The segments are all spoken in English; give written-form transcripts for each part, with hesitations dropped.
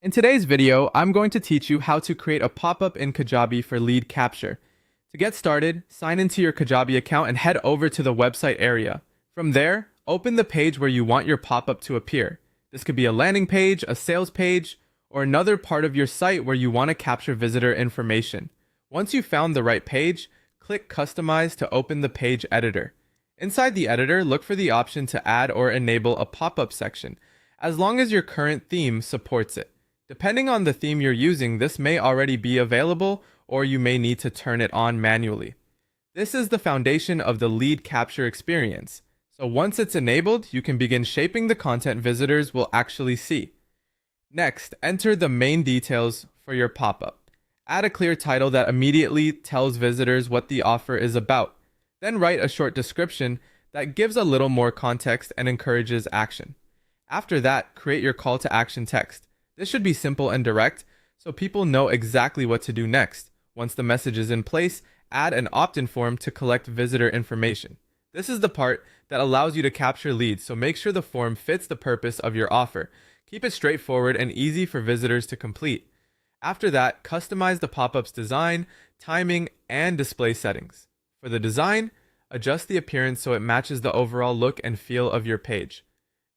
In today's video, I'm going to teach you how to create a pop-up in Kajabi for lead capture. To get started, sign into your Kajabi account and head over to the website area. From there, open the page where you want your pop-up to appear. This could be a landing page, a sales page, or another part of your site where you want to capture visitor information. Once you've found the right page, click Customize to open the page editor. Inside the editor, look for the option to add or enable a pop-up section, as long as your current theme supports it. Depending on the theme you're using, this may already be available, or you may need to turn it on manually. This is the foundation of the lead capture experience. So once it's enabled, you can begin shaping the content visitors will actually see. Next, enter the main details for your pop-up. Add a clear title that immediately tells visitors what the offer is about. Then write a short description that gives a little more context and encourages action. After that, create your call to action text. This should be simple and direct, so people know exactly what to do next. Once the message is in place, add an opt-in form to collect visitor information. This is the part that allows you to capture leads, so make sure the form fits the purpose of your offer. Keep it straightforward and easy for visitors to complete. After that, customize the pop-up's design, timing, and display settings. For the design, adjust the appearance so it matches the overall look and feel of your page.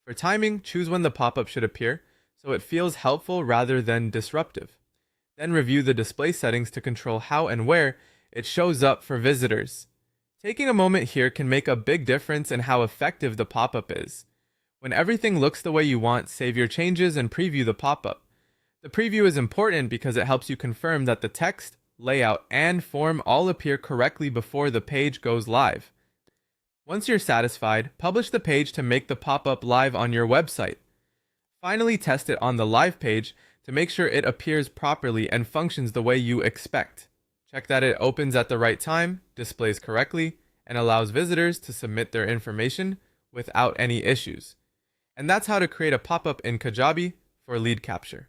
For timing, choose when the pop-up should appear, so it feels helpful rather than disruptive. Then review the display settings to control how and where it shows up for visitors. Taking a moment here can make a big difference in how effective the pop-up is. When everything looks the way you want, save your changes and preview the pop-up. The preview is important because it helps you confirm that the text, layout, and form all appear correctly before the page goes live. Once you're satisfied, publish the page to make the pop-up live on your website. Finally, test it on the live page to make sure it appears properly and functions the way you expect. Check that it opens at the right time, displays correctly, and allows visitors to submit their information without any issues. And that's how to create a pop-up in Kajabi for lead capture.